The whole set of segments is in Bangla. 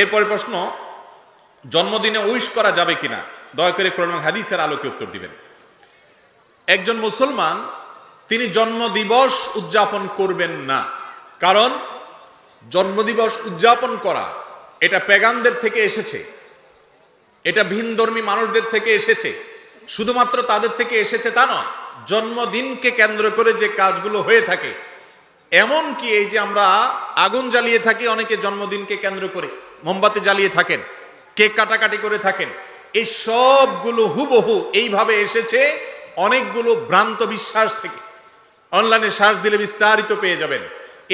এরপরে প্রশ্ন, জন্মদিনে উইশ করা যাবে কিনা? দয়া করে কোরআন এবং হাদিসের আলোকে উত্তর দিবেন। একজন মুসলমান তিনি জন্মদিবস উদযাপন করবেন না, কারণ জন্মদিবস উদযাপন করা এটা পেগানদের থেকে এসেছে, এটা ভিনধর্মী মানুষদের থেকে এসেছে। শুধুমাত্র তাদের থেকে এসেছে তা নয়, জন্মদিনকে কেন্দ্র করে যে কাজগুলো হয়ে থাকে, এমন কি এই যে আমরা আগুন জ্বালিয়ে থাকি, অনেকে জন্মদিনকে কেন্দ্র করে মোমবাতি জ্বালিয়ে থাকেন, কেক কাটাকাটি করে থাকেন, এই সবগুলো হুবহু এইভাবে এসেছে অনেকগুলো ভ্রান্ত বিশ্বাস থেকে। অনলাইনে সার্চ দিলে বিস্তারিত পেয়ে যাবেন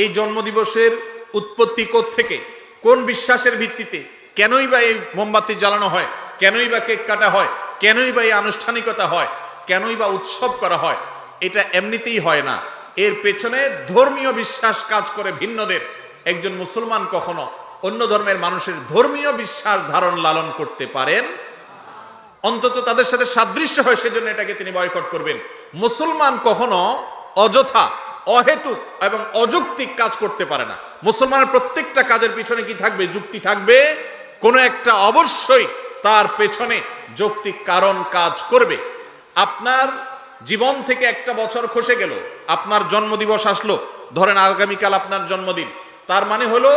এই জন্মদিবসের উৎপত্তি কোত্থেকে, কোন বিশ্বাসের ভিত্তিতে, কেনই বা এই মোমবাতি জ্বালানো হয়, কেনই বা কেক কাটা হয়, কেনই বা এই আনুষ্ঠানিকতা হয়, কেনই বা উৎসব করা হয়। এটা এমনিতেই হয় না, এর পেছনে ধর্মীয় বিশ্বাস কাজ করে ভিন্নদের। একজন মুসলমান কখনো অন্য ধর্মের মানুষের ধর্মীয় বিশ্বাস ধারণ লালন করতে পারেন, অন্তত তাদের সাথে সাদৃশ্য হয় সেজন্য এটাকে তিনি বয়কট করবেন। মুসলমান কখনো অযথা, অহেতুক এবং অযৌক্তিক কাজ করতে পারে না। মুসলমানের প্রত্যেকটা কাজের পিছনে কি থাকবে? যুক্তি থাকবে, কোনো একটা অবশ্যই তার পেছনে যৌক্তিক কারণ কাজ করবে। আপনার জীবন থেকে একটা বছর খসে গেল, আপনার জন্মদিবস আসলো, ধরেন আগামীকাল আপনার জন্মদিন, তার মানে হলো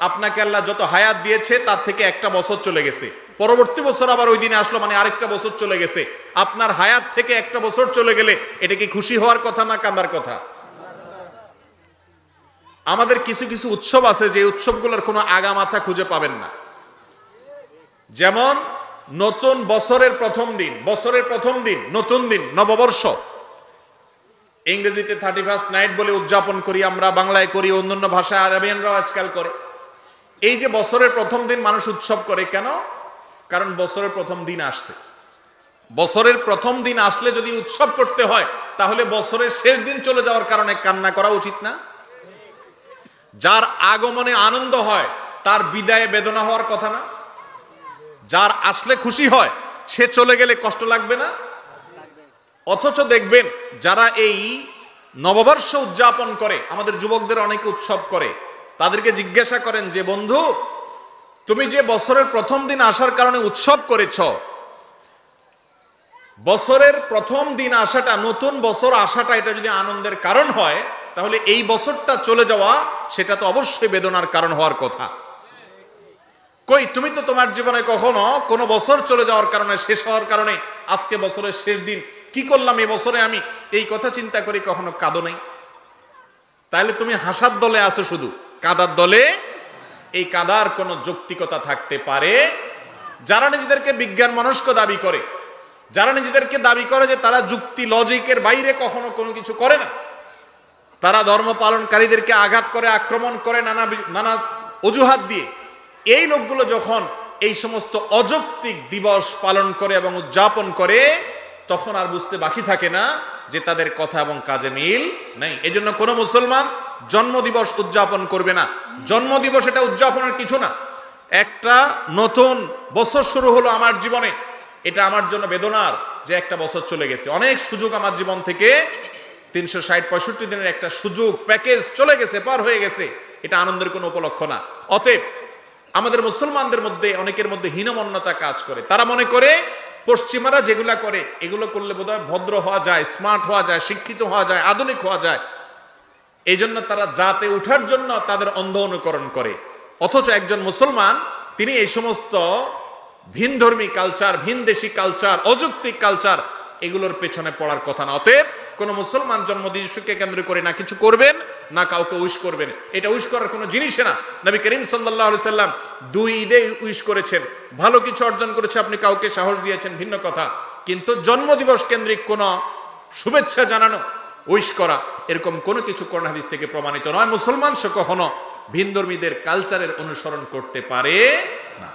আপনাকে আল্লাহ যত হায়াত দিয়েছে তার থেকে একটা বছর চলে গেছে, পরবর্তী বছর আবার ওই দিনে আসলো, মানে আরেকটা বছর চলে গেছে। আপনার হায়াত থেকে একটা বছর চলে গেলে এটা কি খুশি হওয়ার কথা না কান্দার কথা? আমাদের কিছু কিছু উৎসব আছে যে উৎসবগুলোর কোনো আগা মাথা খুঁজে পাবেন না। যেমন নতুন বছরের প্রথম দিন, বছরের প্রথম দিন, নতুন দিন, নববর্ষ, ইংরেজিতে 31st নাইট বলে উদযাপন করি আমরা, বাংলায় করি, অন্যান্য ভাষায় আরবিয়ানরাও আজকাল করে। এই যে বছরের প্রথম দিন মানুষ উৎসব করে কেন? কারণ বছরের প্রথম দিন আসছে। বছরের প্রথম দিন আসলে যদি উৎসব করতে হয়, তাহলে বছরের শেষ দিন চলে যাওয়ার কারণে কান্না করা উচিত না? যার আগমনে আনন্দ হয় তার বিদায়ে বেদনা হওয়ার কথা না? যার আসলে খুশি হয় সে চলে গেলে কষ্ট লাগবে না? অথচ দেখবেন যারা এই নববর্ষ উদযাপন করে, আমাদের যুবকদের অনেকে উৎসব করে, তাদেরকে জিজ্ঞাসা করেন যে বন্ধু, তুমি যে বছরের প্রথম দিন আসার কারণে উৎসব করেছ, বছরের প্রথম দিন আসাটা, নতুন বছর আসাটা, এটা যদি আনন্দের কারণ হয়, তাহলে এই বছরটা চলে যাওয়া সেটা তো অবশ্যই বেদনার কারণ হওয়ার কথা। কই, তুমি তো তোমার জীবনে কখনো কোনো বছর চলে যাওয়ার কারণে, শেষ হওয়ার কারণে, আজকে বছরের শেষ দিন, কি করলাম এই বছরে আমি, এই কথা চিন্তা করি কখনো কাঁদো নাই? তাহলে তুমি হাসার দলে আছো, শুধু কাদার দলে। এই কাদার কোনো যৌক্তিকতা থাকতে পারে? যারা নিজেদেরকে বিজ্ঞান মনস্ক দাবি করে, যারা নিজেদেরকে দাবি করে যে তারা যুক্তি লজিকের বাইরে কখনো কোনো কিছু করে না, তারা ধর্ম পালনকারীদেরকে আঘাত করে, আক্রমণ করে নানা অজুহাত দিয়ে, এই লোকগুলো যখন এই সমস্ত অযৌক্তিক দিবস পালন করে এবং উদযাপন করে, তখন আর বুঝতে বাকি থাকে না যে তাদের কথা এবং কাজে মিল নেই। এই জন্য কোনো মুসলমান জন্মদিবস উদযাপন করবে না। জন্মদিবস এটা উদযাপনের কিছু না। একটা নতুন বছর শুরু হলো আমার জীবনে, এটা আমার জন্য বেদনার যে একটা বছর চলে গেছে। অনেক সুযোগ আমার জীবন থেকে, 360-65 দিনের একটা সুযোগ প্যাকেজ চলে গেছে, পার হয়ে গেছে। এটা আনন্দের কোনো উপলক্ষ না। অতএব আমাদের মুসলমানদের মধ্যে অনেকের মধ্যে হীনমন্যতা কাজ করে। তারা মনে করে পশ্চিমারা যেগুলা করে এগুলো করলে বোধহয় ভদ্র হওয়া যায়, স্মার্ট হওয়া যায়, শিক্ষিত হওয়া যায়, আধুনিক হওয়া যায়। এই জন্য তারা জাতে উঠার জন্য তাদের অন্ধ অনুকরণ করে। অথচ একজন মুসলমান তিনি এই সমস্ত ভিনধর্মী কালচার, ভিনদেশী কালচার, অযৌক্তিক কালচার, এগুলোর পেছনে পড়ার কথা না। অতএব কোন মুসলমান জন্মদিবসকে কেন্দ্র করে না কিছু করবেন, না কাউকে উইশ করবেন। এটা উইশ করার কোনো জিনিসই না। নবী করিম সাল্লাল্লাহু আলাইহি সাল্লাম 2 ঈদে উইশ করেছেন, ভালো কিছু অর্জন করেছে, আপনি কাউকে সাহস দিয়েছেন, ভিন্ন কথা। কিন্তু জন্মদিবস কেন্দ্রিক কোন শুভেচ্ছা জানানো, উইশ করা, এরকম কোনো কিছু কোরআন হাদিস থেকে প্রমাণিত নয়। মুসলমান সে কখনো ভিনধর্মীদের কালচারের অনুসরণ করতে পারে না।